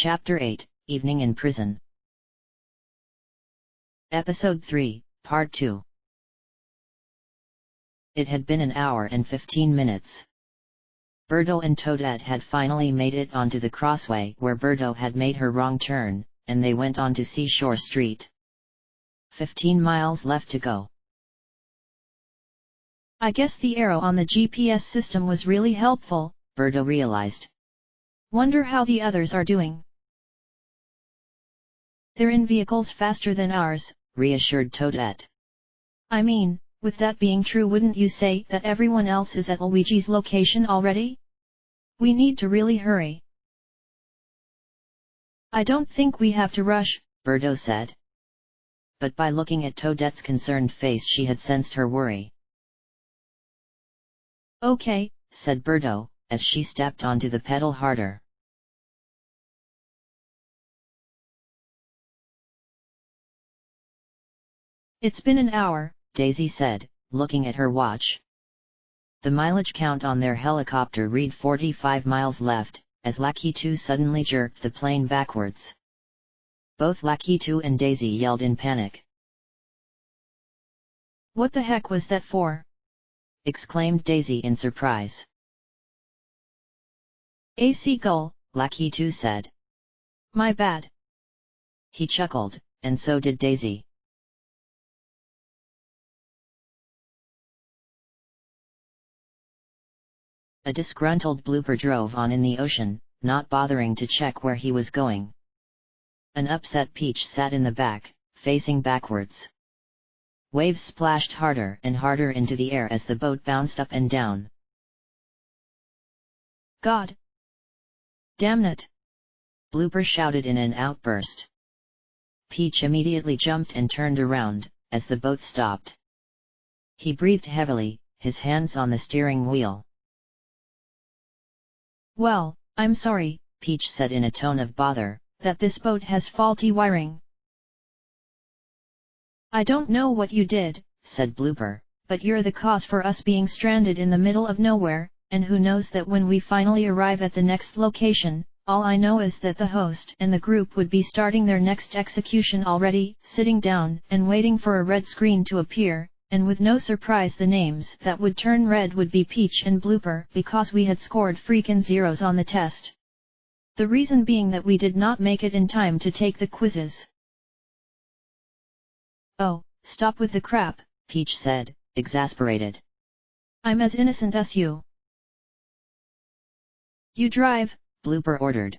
Chapter 8, Evening in Prison. Episode 3, Part 2. It had been an hour and 15 minutes. Birdo and Toadette had finally made it onto the crossway where Birdo had made her wrong turn, and they went on to Seashore Street. 15 miles left to go. I guess the arrow on the GPS system was really helpful, Birdo realized. Wonder how the others are doing. They're in vehicles faster than ours, reassured Toadette. I mean, with that being true, wouldn't you say that everyone else is at Luigi's location already? We need to really hurry. I don't think we have to rush, Birdo said. But by looking at Toadette's concerned face she had sensed her worry. Okay, said Birdo, as she stepped onto the pedal harder. It's been an hour, Daisy said, looking at her watch. The mileage count on their helicopter read 45 miles left, as Lucky 2 suddenly jerked the plane backwards. Both Lucky 2 and Daisy yelled in panic. What the heck was that for? Exclaimed Daisy in surprise. A seagull, Lucky 2 said. My bad. He chuckled, and so did Daisy. A disgruntled Blooper drove on in the ocean, not bothering to check where he was going. An upset Peach sat in the back, facing backwards. Waves splashed harder and harder into the air as the boat bounced up and down. God! Damn it! Blooper shouted in an outburst. Peach immediately jumped and turned around, as the boat stopped. He breathed heavily, his hands on the steering wheel. Well, I'm sorry, Peach said in a tone of bother, that this boat has faulty wiring. I don't know what you did, said Blooper, but you're the cause for us being stranded in the middle of nowhere, and who knows that when we finally arrive at the next location, all I know is that the host and the group would be starting their next execution already, sitting down and waiting for a red screen to appear, and with no surprise the names that would turn red would be Peach and Blooper because we had scored freakin' zeros on the test. The reason being that we did not make it in time to take the quizzes. Oh, stop with the crap, Peach said, exasperated. I'm as innocent as you. You drive, Blooper ordered.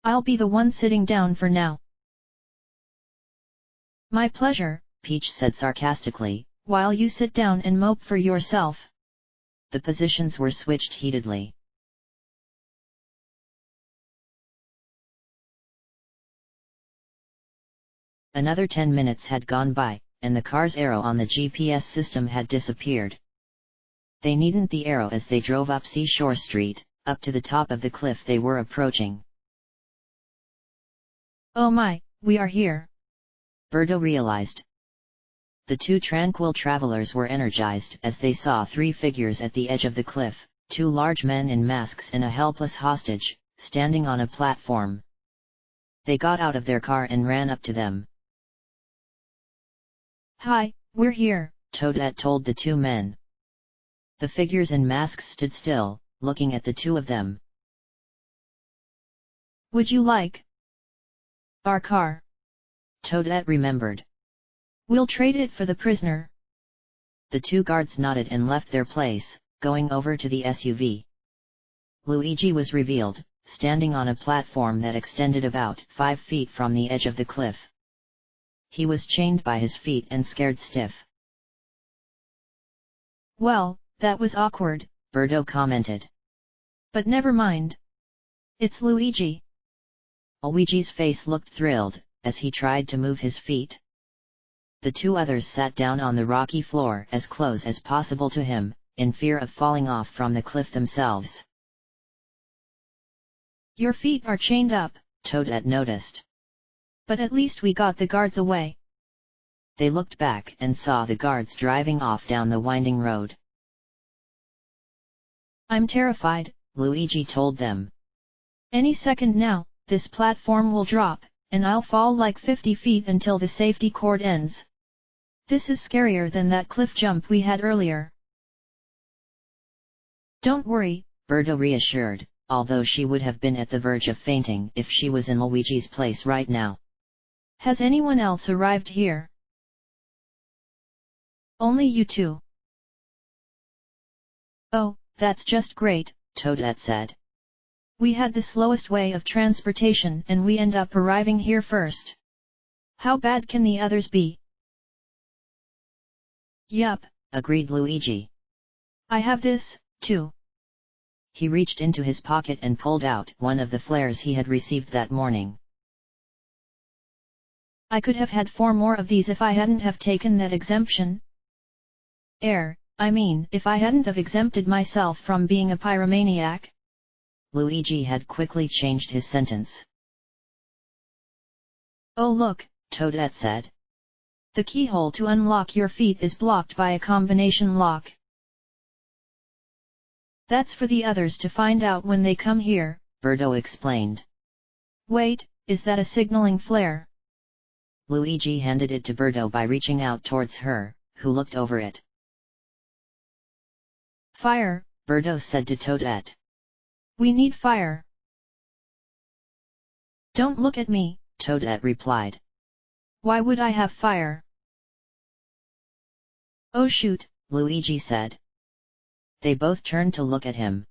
I'll be the one sitting down for now. My pleasure, Peach said sarcastically, while you sit down and mope for yourself. The positions were switched heatedly. Another 10 minutes had gone by, and the car's arrow on the GPS system had disappeared. They needn't the arrow as they drove up Seashore Street, up to the top of the cliff they were approaching. Oh my, we are here! Birdo realized. The two tranquil travelers were energized as they saw three figures at the edge of the cliff, two large men in masks and a helpless hostage, standing on a platform. They got out of their car and ran up to them. Hi, we're here, Toadette told the two men. The figures in masks stood still, looking at the two of them. Would you like our car? Toadette remembered. We'll trade it for the prisoner. The two guards nodded and left their place, going over to the SUV. Luigi was revealed, standing on a platform that extended about 5 feet from the edge of the cliff. He was chained by his feet and scared stiff. Well, that was awkward, Birdo commented. But never mind. It's Luigi. Luigi's face looked thrilled, as he tried to move his feet. The two others sat down on the rocky floor as close as possible to him, in fear of falling off from the cliff themselves. Your feet are chained up, Toadette noticed. But at least we got the guards away. They looked back and saw the guards driving off down the winding road. I'm terrified, Luigi told them. Any second now, this platform will drop, and I'll fall like 50 feet until the safety cord ends. This is scarier than that cliff jump we had earlier. Don't worry, Birdo reassured, although she would have been at the verge of fainting if she was in Luigi's place right now. Has anyone else arrived here? Only you two. Oh, that's just great, Toadette said. We had the slowest way of transportation and we end up arriving here first. How bad can the others be? Yup, agreed Luigi. I have this, too. He reached into his pocket and pulled out one of the flares he had received that morning. I could have had 4 more of these if I hadn't have taken that exemption. I mean, if I hadn't have exempted myself from being a pyromaniac. Luigi had quickly changed his sentence. Oh look, Toadette said. The keyhole to unlock your feet is blocked by a combination lock. That's for the others to find out when they come here, Birdo explained. Wait, is that a signaling flare? Luigi handed it to Birdo by reaching out towards her, who looked over it. Fire, Birdo said to Toadette. We need fire. Don't look at me, Toadette replied. Why would I have fire? Oh shoot, Luigi said. They both turned to look at him.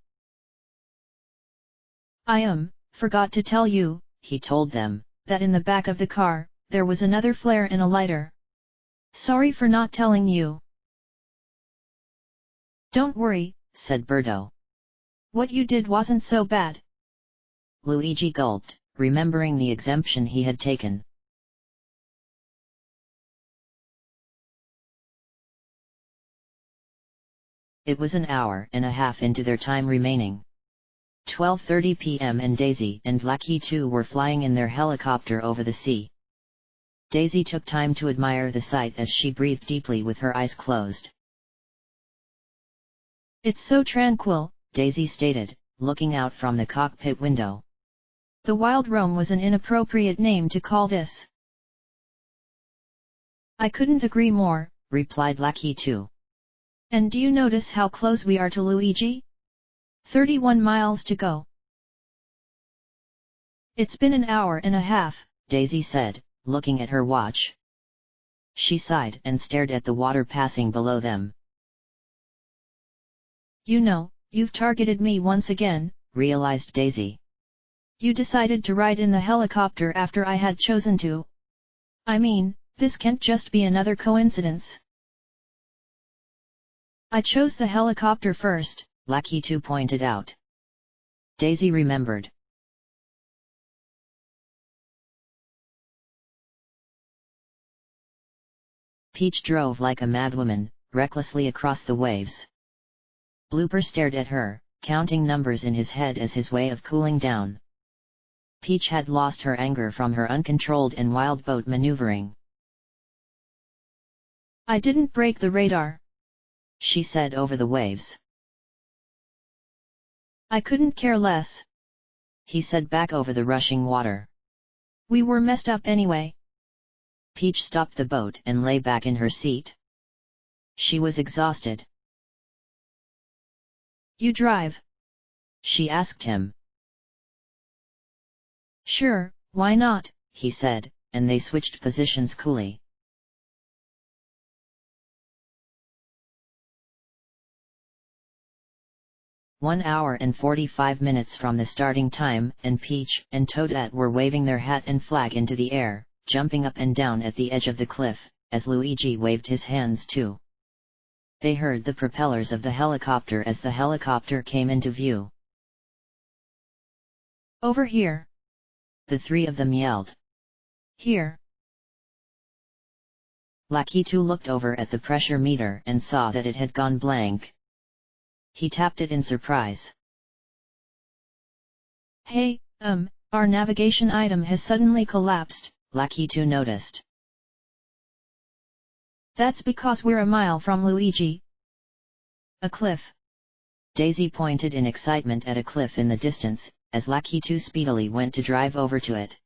I forgot to tell you, he told them, that in the back of the car, there was another flare and a lighter. Sorry for not telling you. Don't worry, said Birdo. What you did wasn't so bad. Luigi gulped, remembering the exemption he had taken. It was an hour and a half into their time remaining. 12:30 p.m. and Daisy and Lucky 2 were flying in their helicopter over the sea. Daisy took time to admire the sight as she breathed deeply with her eyes closed. It's so tranquil, Daisy stated, looking out from the cockpit window. The Wild Rome was an inappropriate name to call this. I couldn't agree more, replied Lucky 2. And do you notice how close we are to Luigi? 31 miles to go. It's been an hour and a half, Daisy said, looking at her watch. She sighed and stared at the water passing below them. You know, you've targeted me once again, realized Daisy. You decided to ride in the helicopter after I had chosen to. I mean, this can't just be another coincidence. I chose the helicopter first, Lucky 2 pointed out. Daisy remembered. Peach drove like a madwoman, recklessly across the waves. Blooper stared at her, counting numbers in his head as his way of cooling down. Peach had lost her anger from her uncontrolled and wild boat maneuvering. I didn't break the radar, she said over the waves. I couldn't care less, he said back over the rushing water. We were messed up anyway. Peach stopped the boat and lay back in her seat. She was exhausted. You drive? She asked him. Sure, why not, he said, and they switched positions coolly. "1 hour and 45 minutes from the starting time, and Peach and Toadette were waving their hat and flag into the air, jumping up and down at the edge of the cliff, as Luigi waved his hands too. They heard the propellers of the helicopter as the helicopter came into view. Over here! The 3 of them yelled. Here! Lucky 2 looked over at the pressure meter and saw that it had gone blank. He tapped it in surprise. Hey, our navigation item has suddenly collapsed, Lucky 2 noticed. That's because we're a mile from Luigi. A cliff. Daisy pointed in excitement at a cliff in the distance, as Lakitu speedily went to drive over to it.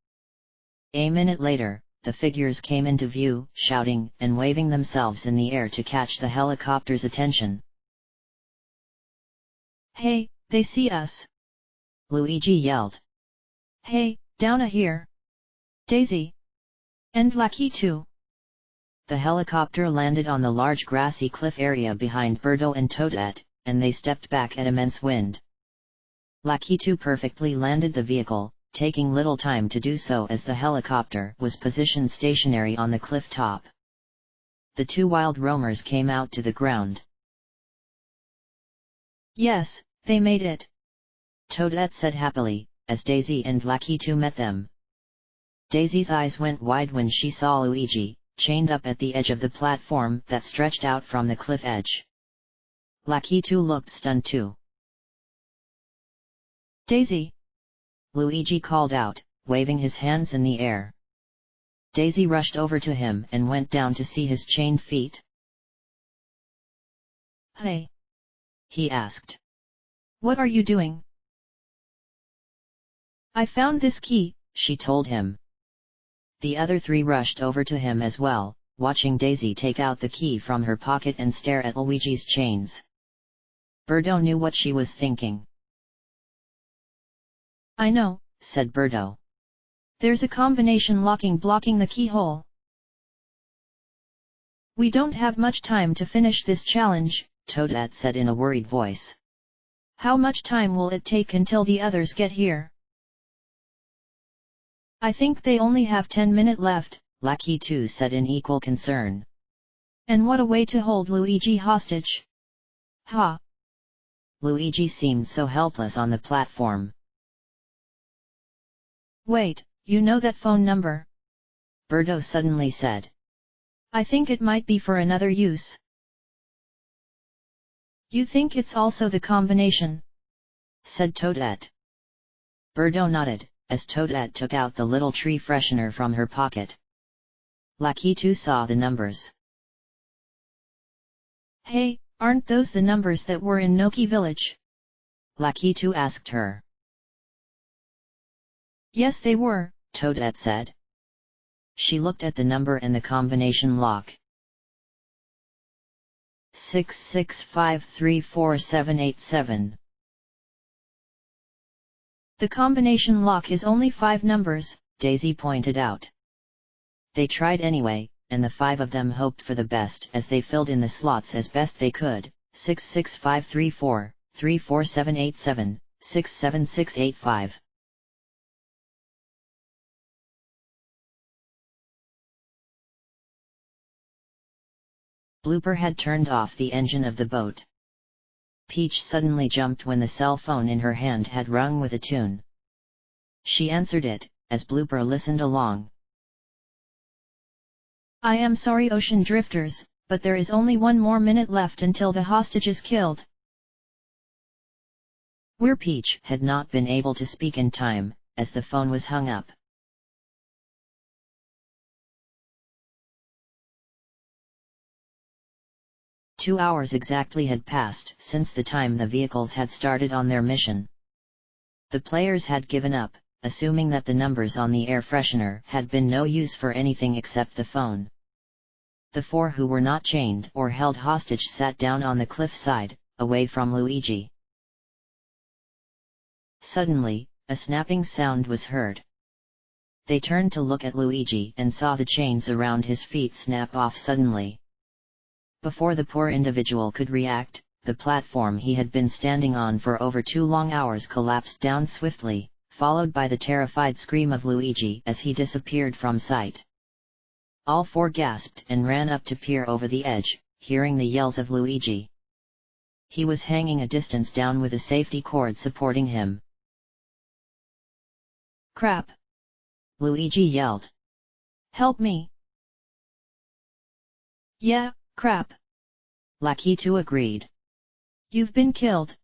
A minute later, the figures came into view, shouting and waving themselves in the air to catch the helicopter's attention. "Hey, they see us!" Luigi yelled. "Hey, down here! Daisy! And Lakitu!" The helicopter landed on the large grassy cliff area behind Birdo and Toadette, and they stepped back at immense wind. Lakitu perfectly landed the vehicle, taking little time to do so as the helicopter was positioned stationary on the cliff top. The two wild roamers came out to the ground. "Yes, they made it," Toadette said happily, as Daisy and Lakitu met them. Daisy's eyes went wide when she saw Luigi, chained up at the edge of the platform that stretched out from the cliff edge. Lakitu looked stunned too. "Daisy!" Luigi called out, waving his hands in the air. Daisy rushed over to him and went down to see his chained feet. "Hey!" he asked. "What are you doing?" "I found this key," she told him. The other three rushed over to him as well, watching Daisy take out the key from her pocket and stare at Luigi's chains. Birdo knew what she was thinking. "I know," said Birdo. "There's a combination locking blocking the keyhole. We don't have much time to finish this challenge," Toadette said in a worried voice. "How much time will it take until the others get here?" "I think they only have 10 minutes left," Lakitu said in equal concern. "And what a way to hold Luigi hostage! Ha!" Luigi seemed so helpless on the platform. "Wait, you know that phone number?" Birdo suddenly said. "I think it might be for another use." "You think it's also the combination?" said Toadette. Birdo nodded, as Toadette took out the little tree freshener from her pocket. Lakitu saw the numbers. "Hey, aren't those the numbers that were in Noki village?" Lakitu asked her. "Yes they were," Toadette said. She looked at the number and the combination lock. 665344787. "The combination lock is only 5 numbers, Daisy pointed out. They tried anyway, and the 5 of them hoped for the best as they filled in the slots as best they could, 66534, 34787, 67685. Blooper had turned off the engine of the boat. Peach suddenly jumped when the cell phone in her hand had rung with a tune. She answered it, as Blooper listened along. "I am sorry ocean drifters, but there is only 1 more minute left until the hostage is killed." Where Peach had not been able to speak in time, as the phone was hung up. Two hours exactly had passed since the time the vehicles had started on their mission. The players had given up, assuming that the numbers on the air freshener had been no use for anything except the phone. The 4 who were not chained or held hostage sat down on the cliff side, away from Luigi. Suddenly, a snapping sound was heard. They turned to look at Luigi and saw the chains around his feet snap off suddenly. Before the poor individual could react, the platform he had been standing on for over 2 long hours collapsed down swiftly, followed by the terrified scream of Luigi as he disappeared from sight. All 4 gasped and ran up to peer over the edge, hearing the yells of Luigi. He was hanging a distance down with a safety cord supporting him. "Crap!" Luigi yelled. "Help me!" "Yeah, crap!" Lakitu agreed. "You've been killed."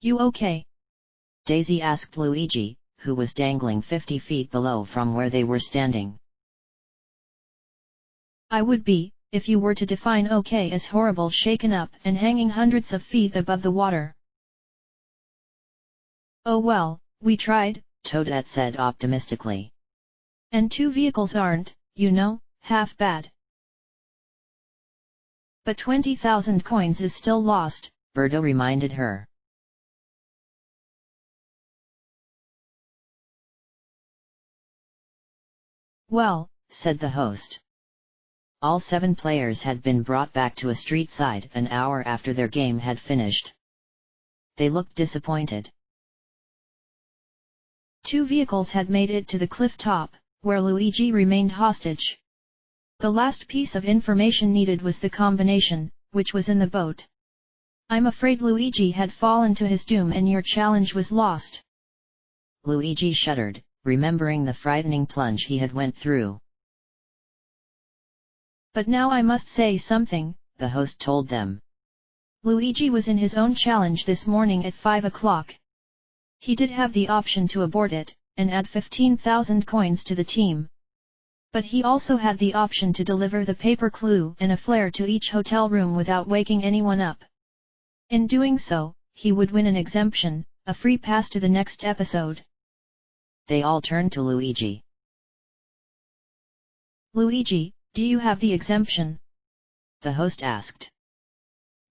"You okay?" Daisy asked Luigi, who was dangling 50 feet below from where they were standing. "I would be, if you were to define okay as horrible shaken up and hanging hundreds of feet above the water." Oh well, we tried, Toadette said optimistically. And 2 vehicles aren't, you know, half bad. But 20,000 coins is still lost, Birdo reminded her. Well, said the host. All 7 players had been brought back to a street side an hour after their game had finished. They looked disappointed. 2 vehicles had made it to the cliff top, where Luigi remained hostage. The last piece of information needed was the combination, which was in the boat. I'm afraid Luigi had fallen to his doom and your challenge was lost. Luigi shuddered, remembering the frightening plunge he had went through. But now I must say something, the host told them. Luigi was in his own challenge this morning at 5 o'clock. He did have the option to abort it, and add 15,000 coins to the team. But he also had the option to deliver the paper clue and a flare to each hotel room without waking anyone up. In doing so, he would win an exemption, a free pass to the next episode. They all turned to Luigi. Luigi, do you have the exemption? The host asked.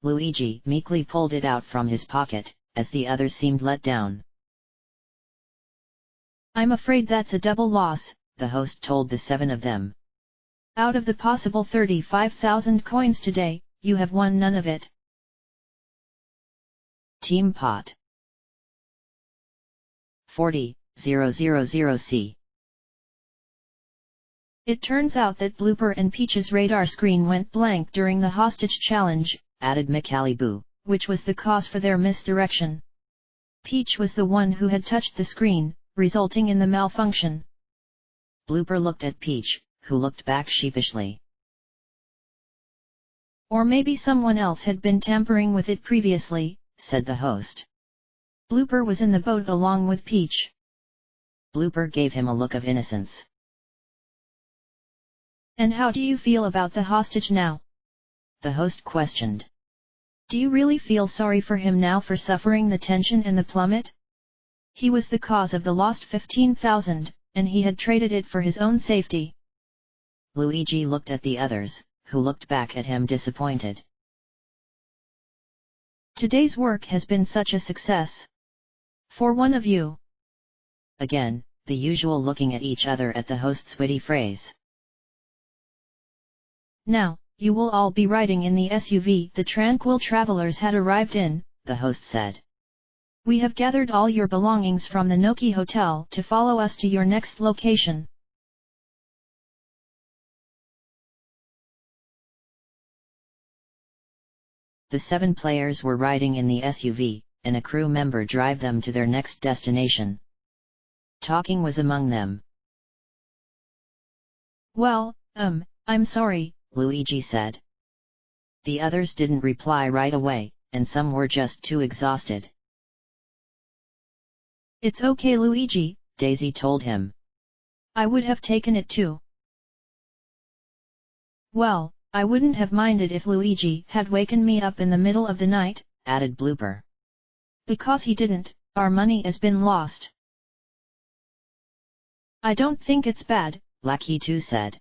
Luigi meekly pulled it out from his pocket, as the others seemed let down. I'm afraid that's a double loss, the host told the 7 of them. Out of the possible 35,000 coins today, you have won none of it. Team Pot 40,000C. It turns out that Blooper and Peach's radar screen went blank during the hostage challenge, added Macaliboo, which was the cause for their misdirection. Peach was the one who had touched the screen, resulting in the malfunction. Blooper looked at Peach, who looked back sheepishly. Or maybe someone else had been tampering with it previously, said the host. Blooper was in the boat along with Peach. Blooper gave him a look of innocence. And how do you feel about the hostage now? The host questioned. Do you really feel sorry for him now for suffering the tension and the plummet? He was the cause of the lost 15,000, and he had traded it for his own safety. Luigi looked at the others, who looked back at him disappointed. Today's work has been such a success. For one of you. Again, the usual looking at each other at the host's witty phrase. Now, you will all be riding in the SUV the tranquil travelers had arrived in, the host said. We have gathered all your belongings from the Noki Hotel to follow us to your next location. The 7 players were riding in the SUV, and a crew member drive them to their next destination. Talking was among them. Well, I'm sorry, Luigi said. The others didn't reply right away, and some were just too exhausted. It's okay, Luigi, Daisy told him. I would have taken it too. Well, I wouldn't have minded if Luigi had waken me up in the middle of the night, added Blooper. Because he didn't, our money has been lost. I don't think it's bad, Lakitu said.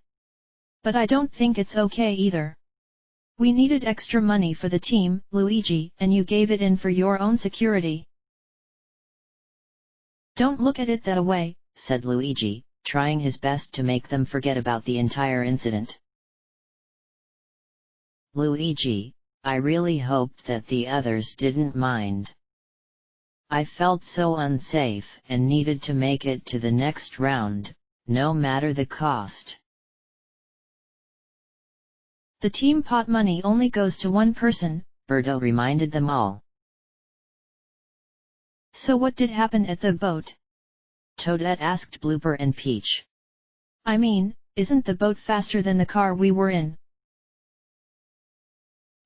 But I don't think it's okay either. We needed extra money for the team, Luigi, and you gave it in for your own security. Don't look at it that way, said Luigi, trying his best to make them forget about the entire incident. Luigi, I really hoped that the others didn't mind. I felt so unsafe and needed to make it to the next round, no matter the cost. The team pot money only goes to one person, Birdo reminded them all. So what did happen at the boat? Toadette asked Blooper and Peach. I mean, isn't the boat faster than the car we were in?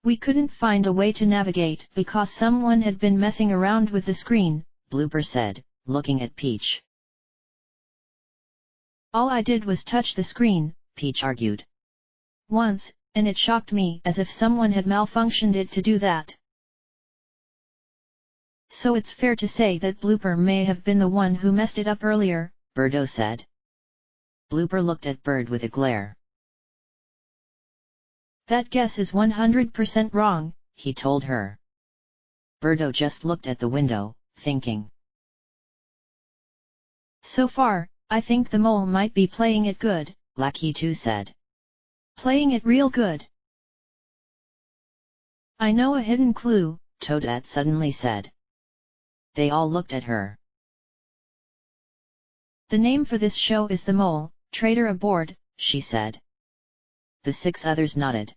We couldn't find a way to navigate because someone had been messing around with the screen, Blooper said, looking at Peach. All I did was touch the screen, Peach argued. Once, and it shocked me as if someone had malfunctioned it to do that. So it's fair to say that Blooper may have been the one who messed it up earlier, Birdo said. Blooper looked at Bird with a glare. That guess is 100% wrong, he told her. Birdo just looked at the window, thinking. So far, I think the mole might be playing it good, Lakitu said. Playing it real good. I know a hidden clue, Toadette suddenly said. They all looked at her. The name for this show is The Mole, Traitor Aboard, she said. The 6 others nodded.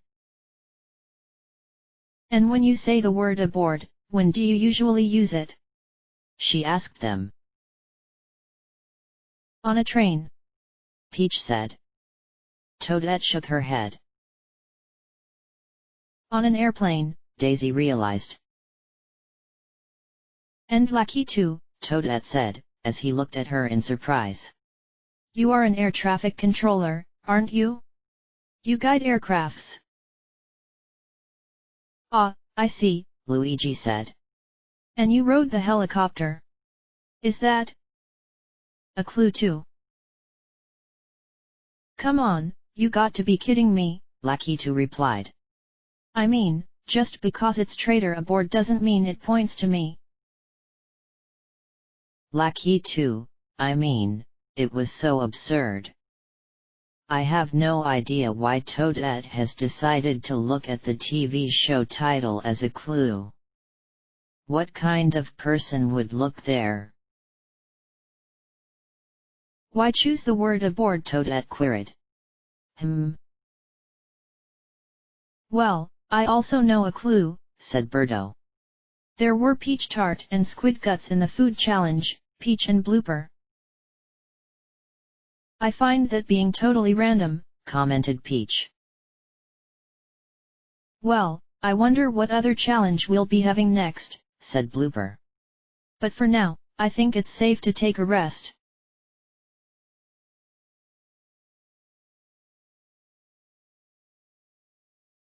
And when you say the word aboard, when do you usually use it? She asked them. On a train, Peach said. Toadette shook her head. On an airplane, Daisy realized. And Lakitu, Toadette said, as he looked at her in surprise. You are an air traffic controller, aren't you? You guide aircrafts. Ah, I see, Luigi said. And you rode the helicopter. Is that a clue too? Come on, you got to be kidding me, Lakitu replied. I mean, just because it's Traitor Aboard doesn't mean it points to me. Lakitu, I mean, it was so absurd. I have no idea why Toadette has decided to look at the TV show title as a clue. What kind of person would look there? Why choose the word aboard? Toadette queried. Well, I also know a clue, said Birdo. There were peach tart and squid guts in the food challenge, Peach and Blooper. I find that being totally random, commented Peach. Well, I wonder what other challenge we'll be having next, said Blooper. But for now, I think it's safe to take a rest.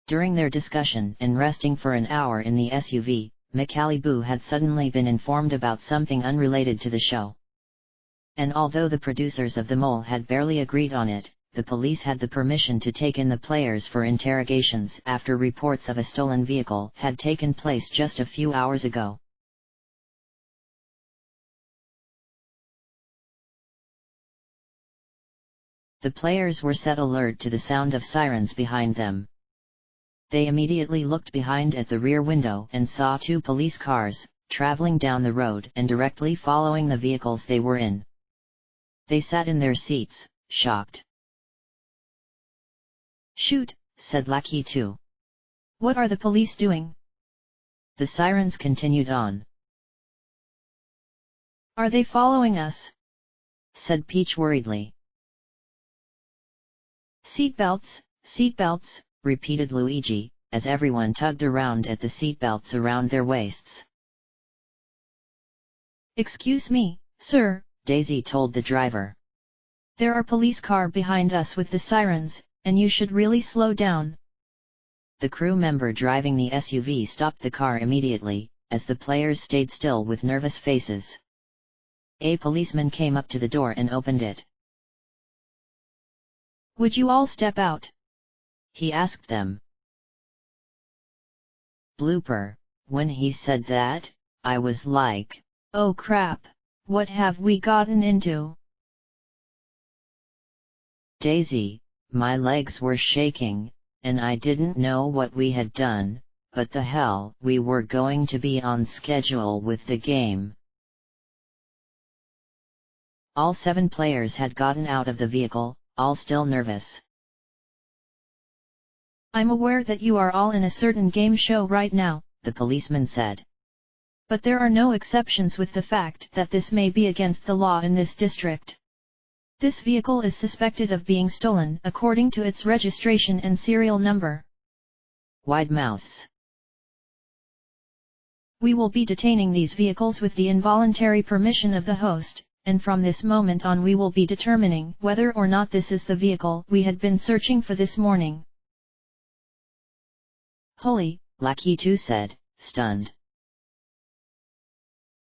During their discussion and resting for an hour in the SUV, McAliboo had suddenly been informed about something unrelated to the show. And although the producers of The Mole had barely agreed on it, the police had the permission to take in the players for interrogations after reports of a stolen vehicle had taken place just a few hours ago. The players were set alert to the sound of sirens behind them. They immediately looked behind at the rear window and saw 2 police cars, traveling down the road and directly following the vehicles they were in. They sat in their seats, shocked. Shoot, said Lakitu. What are the police doing? The sirens continued on. Are they following us? said Peach worriedly. Seatbelts, seatbelts, repeated Luigi, as everyone tugged around at the seatbelts around their waists. Excuse me, sir, Daisy told the driver. There are police car behind us with the sirens, and you should really slow down. The crew member driving the SUV stopped the car immediately, as the players stayed still with nervous faces. A policeman came up to the door and opened it. Would you all step out? He asked them. Blooper, when he said that, I was like, oh crap, what have we gotten into? Daisy, my legs were shaking, and I didn't know what we had done, but the hell, we were going to be on schedule with the game. All 7 players had gotten out of the vehicle, all still nervous. I'm aware that you are all in a certain game show right now, the policeman said. But there are no exceptions with the fact that this may be against the law in this district. This vehicle is suspected of being stolen according to its registration and serial number. Wide mouths. We will be detaining these vehicles with the involuntary permission of the host, and from this moment on we will be determining whether or not this is the vehicle we had been searching for this morning. Holy, Lakitu said, stunned.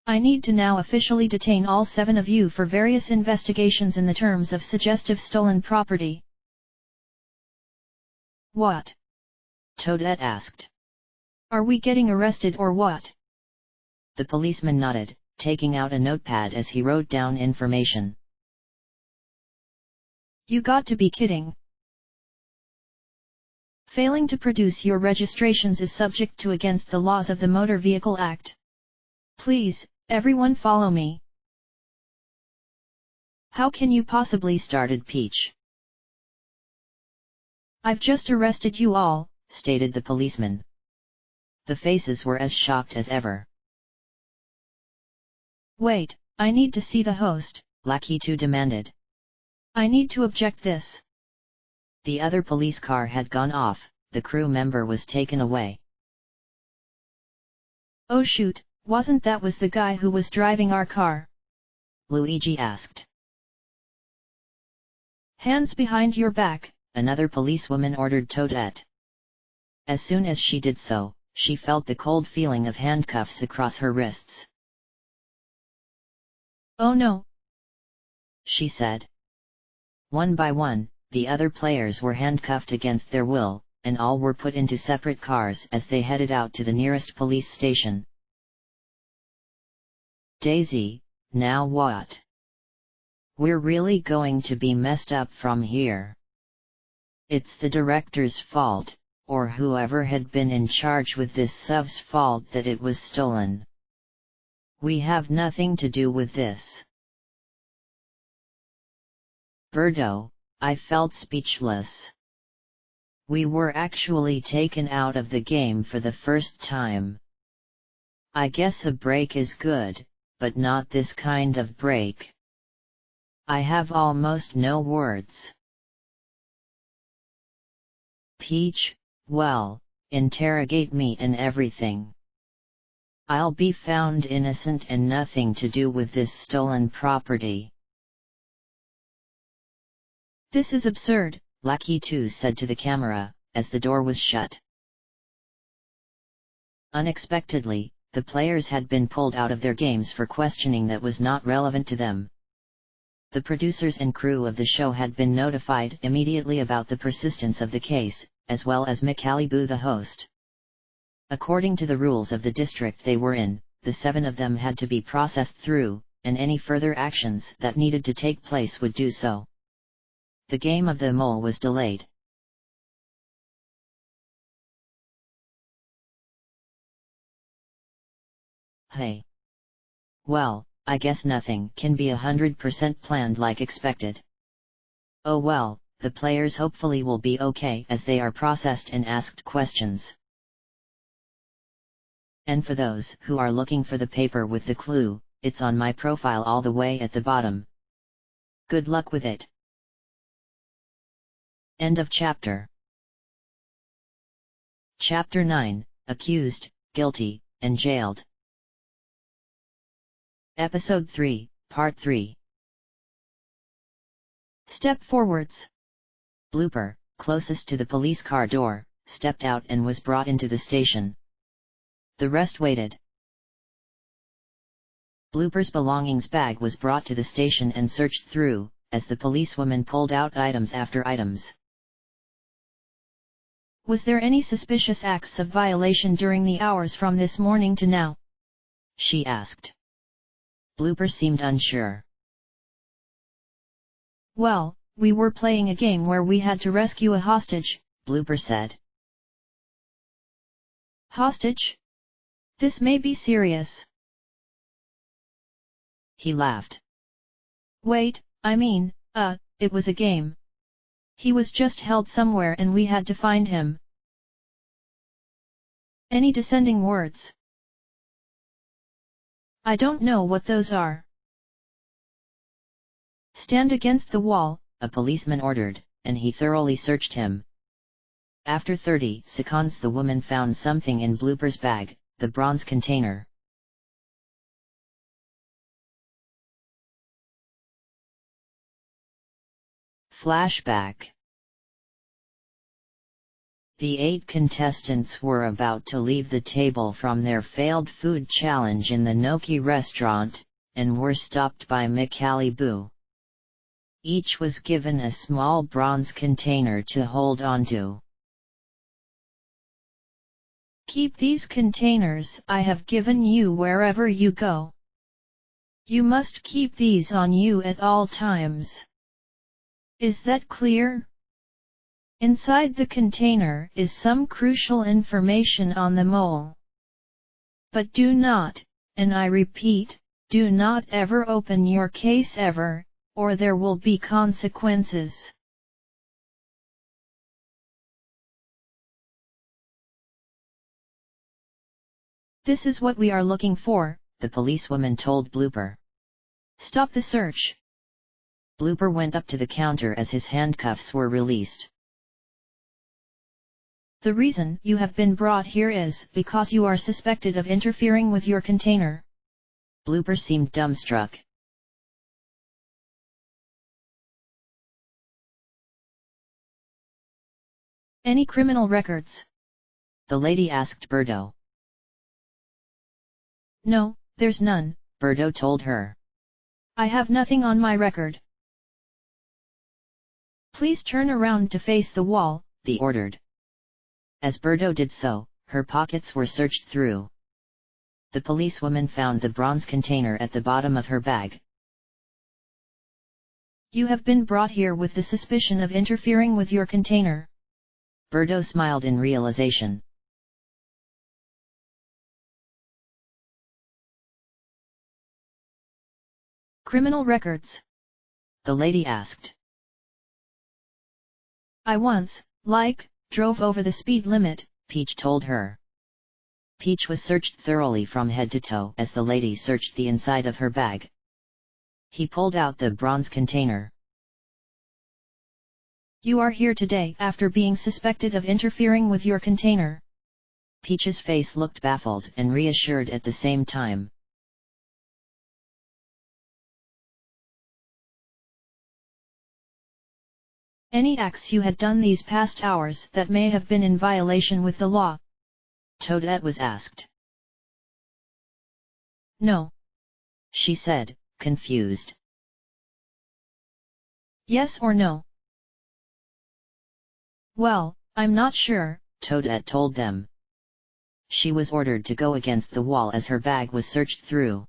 I need to now officially detain all 7 of you for various investigations in the terms of suggestive stolen property. What? Toadette asked. Are we getting arrested or what? The policeman nodded, taking out a notepad as he wrote down information. You got to be kidding. Failing to produce your registrations is subject to against the laws of the Motor Vehicle Act. Please, everyone follow me. How can you possibly started Peach. I've just arrested you all, stated the policeman. The faces were as shocked as ever. Wait, I need to see the host, Lucky 2 demanded. I need to object this. The other police car had gone off, the crew member was taken away. Oh shoot, wasn't that was the guy who was driving our car? Luigi asked. Hands behind your back, another policewoman ordered Toadette. As soon as she did so, she felt the cold feeling of handcuffs across her wrists. Oh no! she said. One by one, the other players were handcuffed against their will, and all were put into separate cars as they headed out to the nearest police station. Daisy, now what? We're really going to be messed up from here. It's the director's fault, or whoever had been in charge with this sub's fault that it was stolen. We have nothing to do with this. Birdo, I felt speechless. We were actually taken out of the game for the first time. I guess a break is good, but not this kind of break. I have almost no words. Peach, well, interrogate me and everything. I'll be found innocent and nothing to do with this stolen property. This is absurd, Lucky 2 said to the camera, as the door was shut. Unexpectedly, the players had been pulled out of their games for questioning that was not relevant to them. The producers and crew of the show had been notified immediately about the persistence of the case, as well as Micalibu the host. According to the rules of the district they were in, the 7 of them had to be processed through, and any further actions that needed to take place would do so. The game of the mole was delayed. Hey. Well, I guess nothing can be 100% planned like expected. Oh well, the players hopefully will be okay as they are processed and asked questions. And for those who are looking for the paper with the clue, it's on my profile all the way at the bottom. Good luck with it. End of chapter. Chapter 9, Accused, Guilty, and Jailed. Episode 3, Part 3. Step forwards. Blooper, closest to the police car door, stepped out and was brought into the station. The rest waited. Blooper's belongings bag was brought to the station and searched through, as the policewoman pulled out items after items. Was there any suspicious acts of violation during the hours from this morning to now? she asked. Blooper seemed unsure. Well, we were playing a game where we had to rescue a hostage, Blooper said. Hostage? This may be serious. He laughed. Wait, I mean, it was a game. He was just held somewhere and we had to find him. Any descending words? I don't know what those are. Stand against the wall, a policeman ordered, and he thoroughly searched him. After 30 seconds the woman found something in Blooper's bag, the bronze container. Flashback. The 8 contestants were about to leave the table from their failed food challenge in the Noki restaurant, and were stopped by Mikali. Each was given a small bronze container to hold onto. Keep these containers I have given you wherever you go. You must keep these on you at all times. Is that clear? Inside the container is some crucial information on the mole. But do not, and I repeat, do not ever open your case ever, or there will be consequences. This is what we are looking for, the policewoman told Blooper. Stop the search. Blooper went up to the counter as his handcuffs were released. The reason you have been brought here is because you are suspected of interfering with your container. Blooper seemed dumbstruck. Any criminal records? The lady asked Birdo. No, there's none, Birdo told her. I have nothing on my record. Please turn around to face the wall, they ordered. As Birdo did so, her pockets were searched through. The policewoman found the bronze container at the bottom of her bag. You have been brought here with the suspicion of interfering with your container. Birdo smiled in realization. Criminal records? The lady asked. I once, drove over the speed limit, Peach told her. Peach was searched thoroughly from head to toe as the lady searched the inside of her bag. He pulled out the bronze container. You are here today after being suspected of interfering with your container. Peach's face looked baffled and reassured at the same time. Any acts you had done these past hours that may have been in violation with the law? Toadette was asked. No. She said, confused. Yes or no? Well, I'm not sure, Toadette told them. She was ordered to go against the wall as her bag was searched through.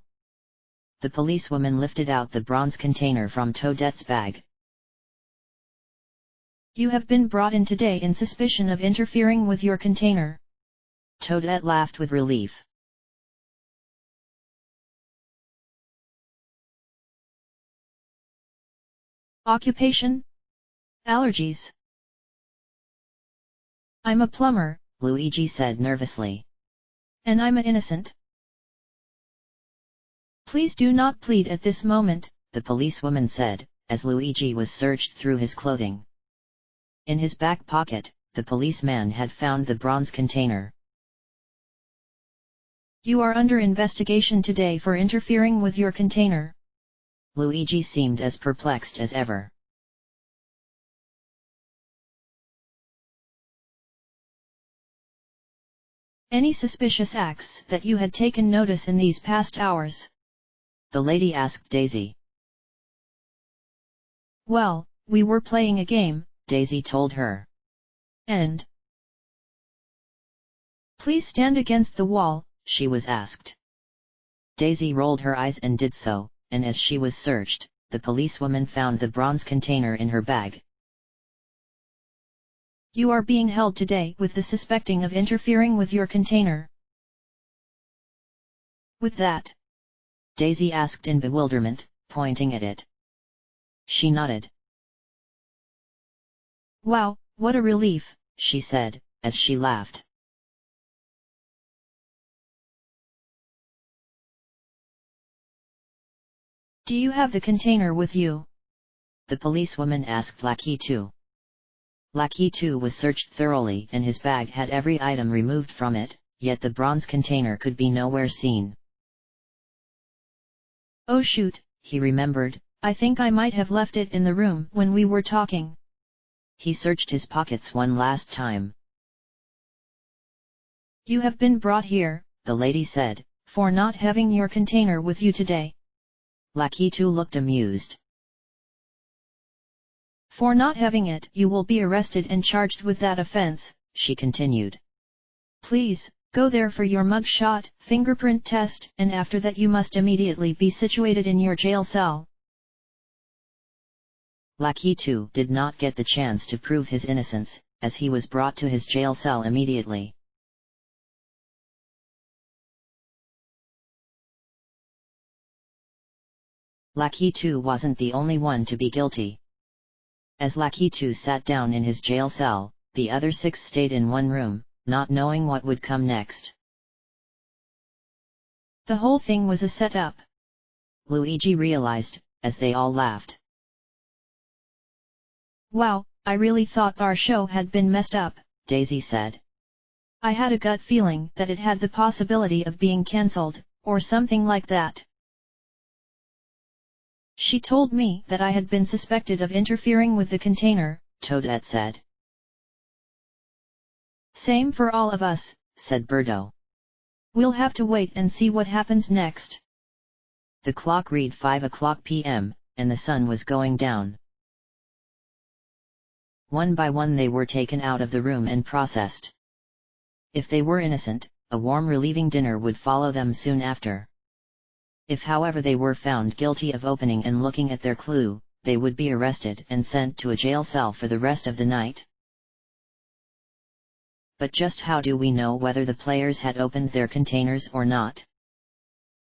The policewoman lifted out the bronze container from Toadette's bag. You have been brought in today in suspicion of interfering with your container. Toadette laughed with relief. Occupation? Allergies. I'm a plumber, Luigi said nervously. And I'm an innocent. Please do not plead at this moment, the policewoman said, as Luigi was searched through his clothing. In his back pocket, the policeman had found the bronze container. You are under investigation today for interfering with your container. Luigi seemed as perplexed as ever. Any suspicious acts that you had taken notice in these past hours? The lady asked Daisy. Well, we were playing a game, Daisy told her. And? Please stand against the wall, she was asked. Daisy rolled her eyes and did so, and as she was searched, the policewoman found the bronze container in her bag. You are being held today with the suspecting of interfering with your container. With that? Daisy asked in bewilderment, pointing at it. She nodded. Wow, what a relief, she said, as she laughed. Do you have the container with you? The policewoman asked Lackey 2. Lackey 2 was searched thoroughly and his bag had every item removed from it, yet the bronze container could be nowhere seen. Oh shoot, he remembered, I think I might have left it in the room when we were talking. He searched his pockets one last time. You have been brought here, the lady said, for not having your container with you today. Lakitu looked amused. For not having it, you will be arrested and charged with that offense, she continued. Please, go there for your mug shot, fingerprint test, and after that you must immediately be situated in your jail cell. Lakitu did not get the chance to prove his innocence, as he was brought to his jail cell immediately. Lakitu wasn't the only one to be guilty. As Lakitu sat down in his jail cell, the other 6 stayed in one room, not knowing what would come next. The whole thing was a setup, Luigi realized, as they all laughed. Wow, I really thought our show had been messed up, Daisy said. I had a gut feeling that it had the possibility of being cancelled, or something like that. She told me that I had been suspected of interfering with the container, Toadette said. Same for all of us, said Birdo. We'll have to wait and see what happens next. The clock read 5:00 p.m., and the sun was going down. One by one they were taken out of the room and processed. If they were innocent, a warm relieving dinner would follow them soon after. If however they were found guilty of opening and looking at their clue, they would be arrested and sent to a jail cell for the rest of the night. But just how do we know whether the players had opened their containers or not?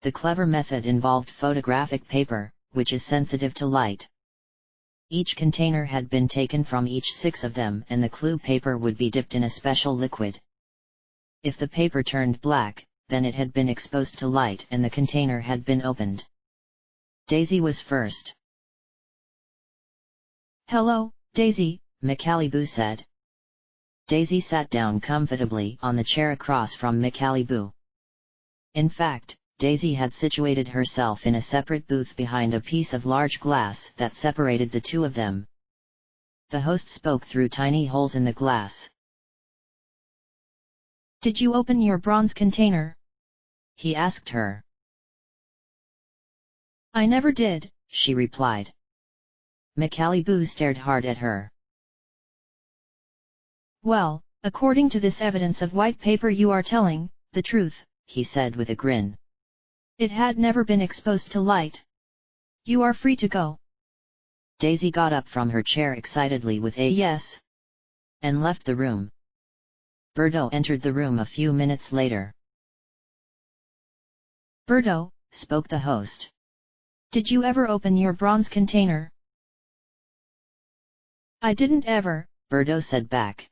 The clever method involved photographic paper, which is sensitive to light. Each container had been taken from each 6 of them and the clue paper would be dipped in a special liquid. If the paper turned black, then it had been exposed to light and the container had been opened. Daisy was first. Hello, Daisy, Mikalibu said. Daisy sat down comfortably on the chair across from Mikalibu. In fact, Daisy had situated herself in a separate booth behind a piece of large glass that separated the 2 of them. The host spoke through tiny holes in the glass. Did you open your bronze container? He asked her. I never did, she replied. Mikalibu stared hard at her. Well, according to this evidence of white paper you are telling the truth, he said with a grin. It had never been exposed to light. You are free to go. Daisy got up from her chair excitedly with a yes, and left the room. Birdo entered the room a few minutes later. Birdo, spoke the host. Did you ever open your bronze container? I didn't ever, Birdo said back.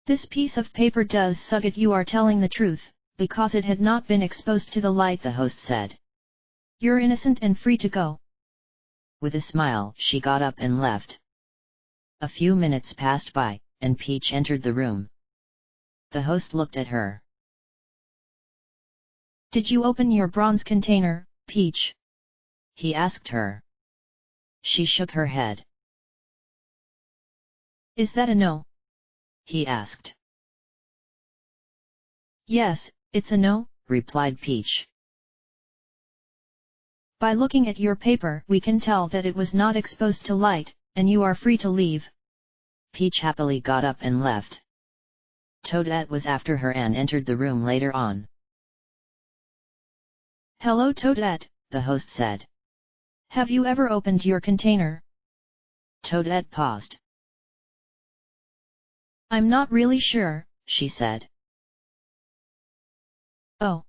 This piece of paper does suck it, you are telling the truth, because it had not been exposed to the light, the host said. You're innocent and free to go. With a smile, she got up and left. A few minutes passed by, and Peach entered the room. The host looked at her. Did you open your bronze container, Peach? He asked her. She shook her head. Is that a no? He asked. Yes, it's a no, replied Peach. By looking at your paper we can tell that it was not exposed to light, and you are free to leave. Peach happily got up and left. Toadette was after her and entered the room later on. Hello Toadette, the host said. Have you ever opened your container? Toadette paused. I'm not really sure, she said. Oh.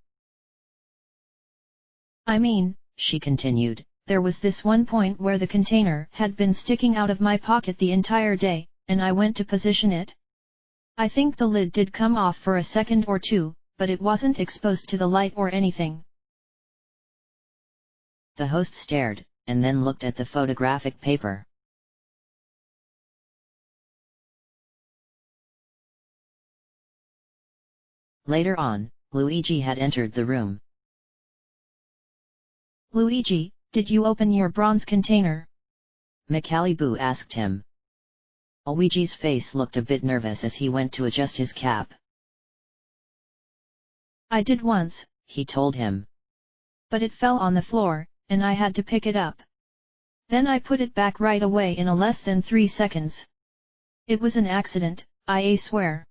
I mean, she continued, there was this one point where the container had been sticking out of my pocket the entire day, and I went to position it. I think the lid did come off for a second or two, but it wasn't exposed to the light or anything. The host stared, and then looked at the photographic paper. Later on, Luigi had entered the room. Luigi, did you open your bronze container? Mikalibu asked him. Luigi's face looked a bit nervous as he went to adjust his cap. I did once, he told him. But it fell on the floor, and I had to pick it up. Then I put it back right away in a less than 3 seconds. It was an accident, I swear.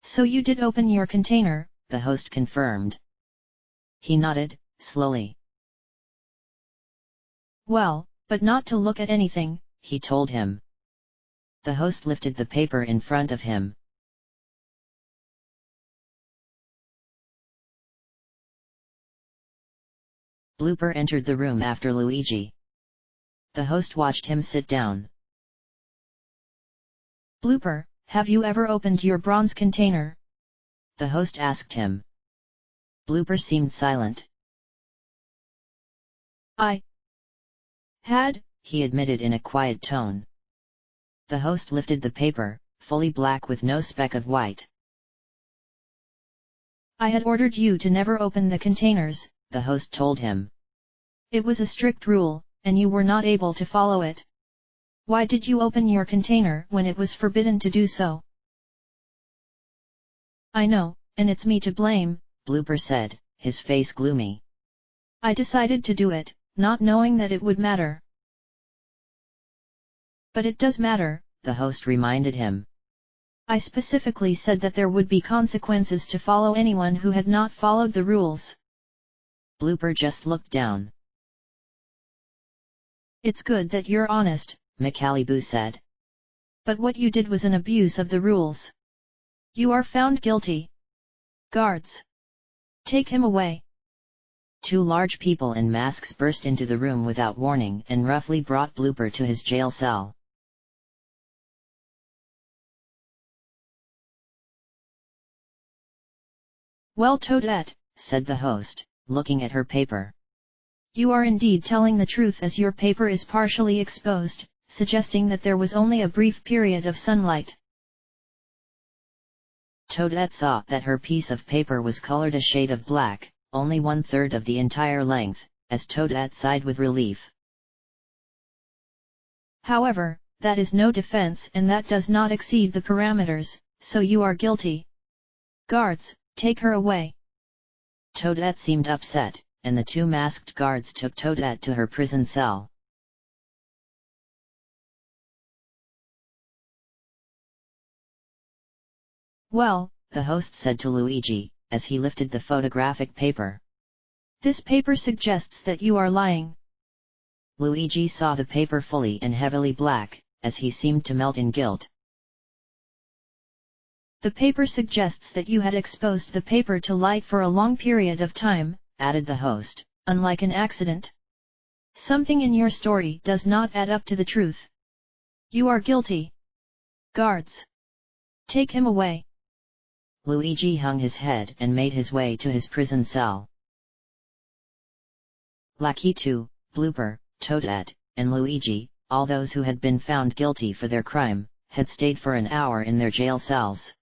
So you did open your container, the host confirmed. He nodded, slowly. Well, but not to look at anything, he told him. The host lifted the paper in front of him. Blooper entered the room after Luigi. The host watched him sit down. Blooper, have you ever opened your bronze container? The host asked him. Blooper seemed silent. I had, he admitted in a quiet tone. The host lifted the paper, fully black with no speck of white. I had ordered you to never open the containers, the host told him. It was a strict rule, and you were not able to follow it. Why did you open your container when it was forbidden to do so? I know, and it's me to blame, Blooper said, his face gloomy. I decided to do it, not knowing that it would matter. But it does matter, the host reminded him. I specifically said that there would be consequences to follow anyone who had not followed the rules. Blooper just looked down. It's good that you're honest, McAliboo said. But what you did was an abuse of the rules. You are found guilty. Guards! Take him away. 2 large people in masks burst into the room without warning and roughly brought Blooper to his jail cell. Well, Toadette, said the host, looking at her paper. You are indeed telling the truth, as your paper is partially exposed, suggesting that there was only a brief period of sunlight. Toadette saw that her piece of paper was colored a shade of black, only 1/3 of the entire length, as Toadette sighed with relief. However, that is no defense and that does not exceed the parameters, so you are guilty. Guards, take her away. Toadette seemed upset, and the 2 masked guards took Toadette to her prison cell. Well, the host said to Luigi, as he lifted the photographic paper. This paper suggests that you are lying. Luigi saw the paper fully and heavily black, as he seemed to melt in guilt. The paper suggests that you had exposed the paper to light for a long period of time, added the host. Unlike an accident. Something in your story does not add up to the truth. You are guilty. Guards! Take him away. Luigi hung his head and made his way to his prison cell. Lakitu, Blooper, Toadette, and Luigi, all those who had been found guilty for their crime, had stayed for an hour in their jail cells.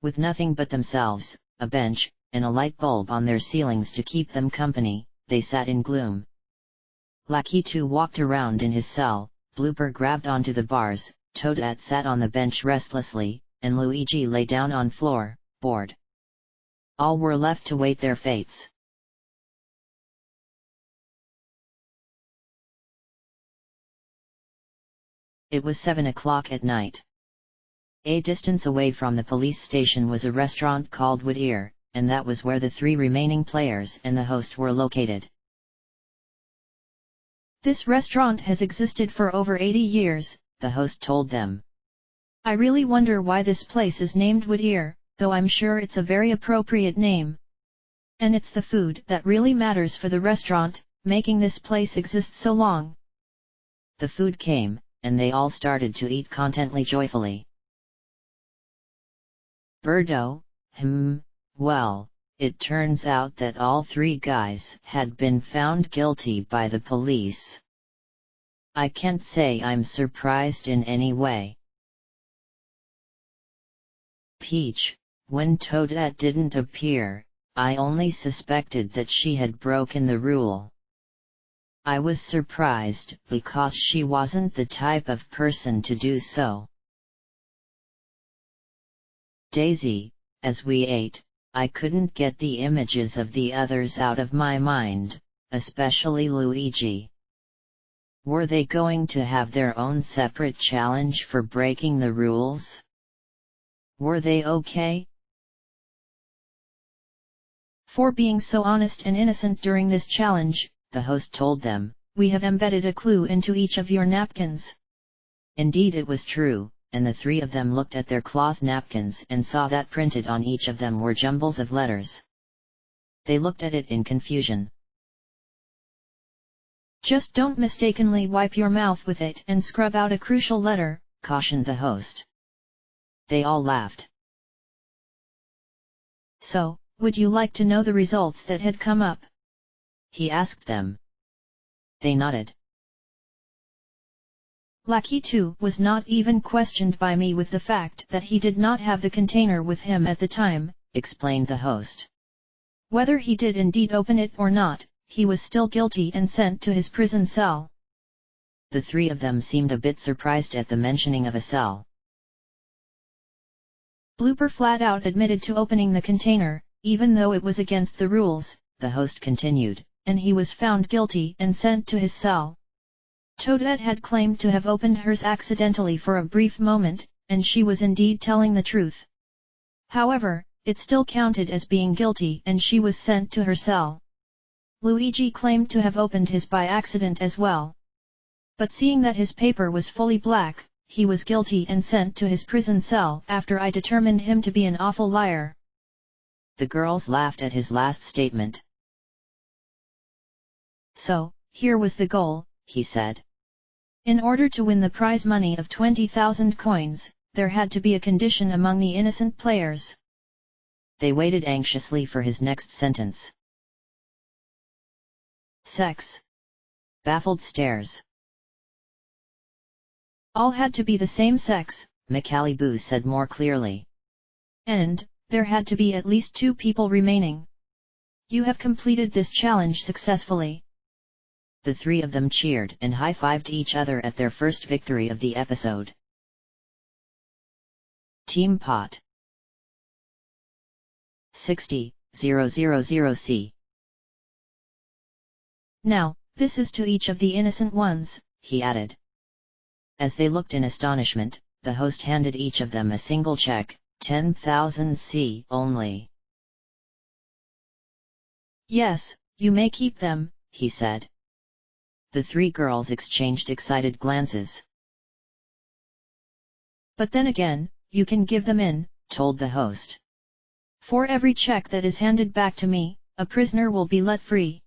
With nothing but themselves, a bench, and a light bulb on their ceilings to keep them company, they sat in gloom. Lakitu walked around in his cell, Blooper grabbed onto the bars, Toadette sat on the bench restlessly, and Luigi lay down on floor, bored. All were left to wait their fates. It was 7 o'clock at night. A distance away from the police station was a restaurant called Wood Ear, and that was where the 3 remaining players and the host were located. This restaurant has existed for over 80 years, the host told them. I really wonder why this place is named Wood Ear, though I'm sure it's a very appropriate name. And it's the food that really matters for the restaurant, making this place exist so long. The food came, and they all started to eat contentedly joyfully. Birdo, well, it turns out that all 3 guys had been found guilty by the police. I can't say I'm surprised in any way. Peach, when Toadette didn't appear, I only suspected that she had broken the rule. I was surprised because she wasn't the type of person to do so. Daisy, As we ate, I couldn't get the images of the others out of my mind, especially Luigi. Were they going to have their own separate challenge for breaking the rules? Were they okay? For being so honest and innocent during this challenge, the host told them, we have embedded a clue into each of your napkins. Indeed it was true, and the three of them looked at their cloth napkins and saw that printed on each of them were jumbles of letters. They looked at it in confusion. Just don't mistakenly wipe your mouth with it and scrub out a crucial letter, cautioned the host. They all laughed. So, would you like to know the results that had come up? He asked them. They nodded. Lackey 2 was not even questioned by me with the fact that he did not have the container with him at the time, explained the host. Whether he did indeed open it or not, he was still guilty and sent to his prison cell. The three of them seemed a bit surprised at the mentioning of a cell. Blooper flat out admitted to opening the container, even though it was against the rules, the host continued, and he was found guilty and sent to his cell. Toadette had claimed to have opened hers accidentally for a brief moment, and she was indeed telling the truth. However, it still counted as being guilty and she was sent to her cell. Luigi claimed to have opened his by accident as well. But seeing that his paper was fully black, he was guilty and sent to his prison cell after I determined him to be an awful liar. The girls laughed at his last statement. So, here was the goal, he said. In order to win the prize money of 20,000 coins, there had to be a condition among the innocent players. They waited anxiously for his next sentence. Sex. Baffled stares. All had to be the same sex, McAliboo said more clearly. And, there had to be at least 2 people remaining. You have completed this challenge successfully. The three of them cheered and high-fived each other at their first victory of the episode. Team Pot 60,000C. Now, this is to each of the innocent ones, he added. As they looked in astonishment, the host handed each of them a single check, 10,000C only. Yes, you may keep them, he said. The three girls exchanged excited glances. But then again, you can give them in, told the host. For every check that is handed back to me, a prisoner will be let free.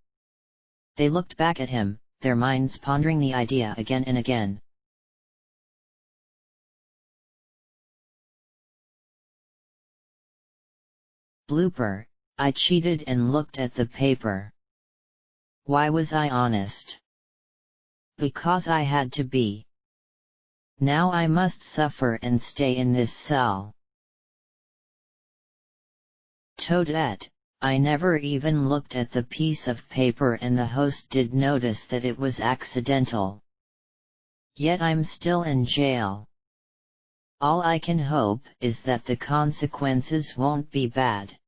They looked back at him, their minds pondering the idea again and again. Blooper, I cheated and looked at the paper. Why was I honest? Because I had to be. Now I must suffer and stay in this cell. Toadette, I never even looked at the piece of paper and the host did notice that it was accidental. Yet I'm still in jail. All I can hope is that the consequences won't be bad.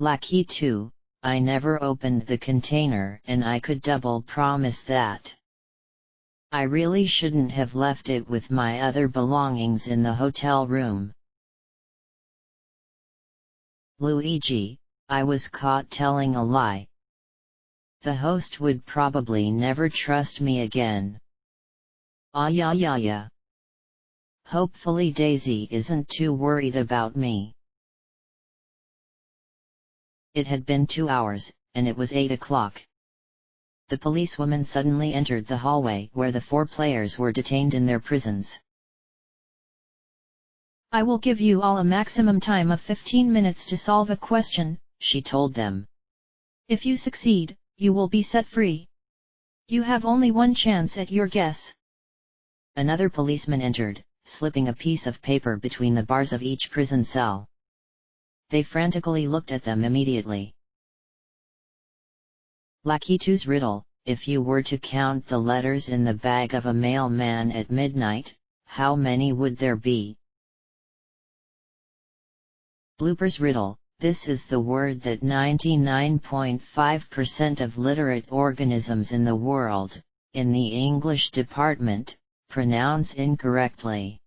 Lackey 2, I never opened the container and I could double promise that. I really shouldn't have left it with my other belongings in the hotel room. Luigi, I was caught telling a lie. The host would probably never trust me again. Yeah. Hopefully Daisy isn't too worried about me. It had been 2 hours, and it was 8 o'clock. The policewoman suddenly entered the hallway where the 4 players were detained in their prisons. I will give you all a maximum time of 15 minutes to solve a question, she told them. If you succeed, you will be set free. You have only one chance at your guess. Another policeman entered, slipping a piece of paper between the bars of each prison cell. They frantically looked at them immediately. Lackey 2's riddle, if you were to count the letters in the bag of a mailman at midnight, how many would there be? Bloopers riddle. This is the word that 99.5% of literate organisms in the world, in the English department, pronounce incorrectly.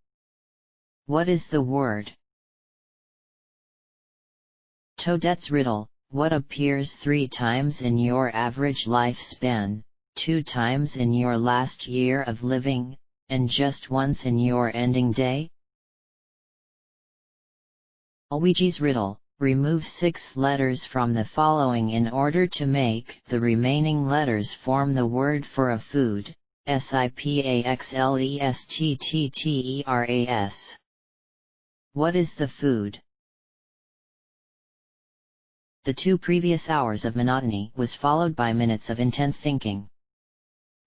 What is the word? Toadette's riddle. What appears 3 times in your average lifespan, 2 times in your last year of living, and just once in your ending day? Luigi's riddle. Remove 6 letters from the following in order to make the remaining letters form the word for a food, sipaxlestteras. What is the food? The 2 previous hours of monotony was followed by minutes of intense thinking.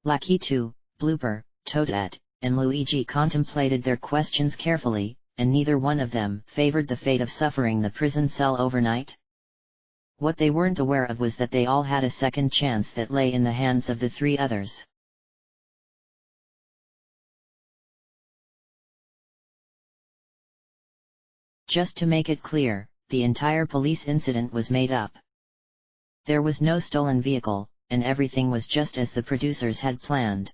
Lakitu, Blooper, Toadette, and Luigi contemplated their questions carefully, and neither one of them favored the fate of suffering the prison cell overnight. What they weren't aware of was that they all had a second chance that lay in the hands of the 3 others. Just to make it clear, the entire police incident was made up. There was no stolen vehicle, and everything was just as the producers had planned.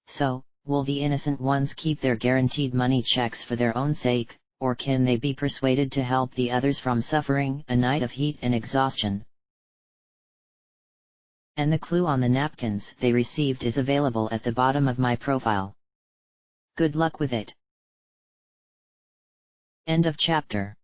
So, will the innocent ones keep their guaranteed money checks for their own sake, or can they be persuaded to help the others from suffering a night of heat and exhaustion? And the clue on the napkins they received is available at the bottom of my profile. Good luck with it. End of chapter.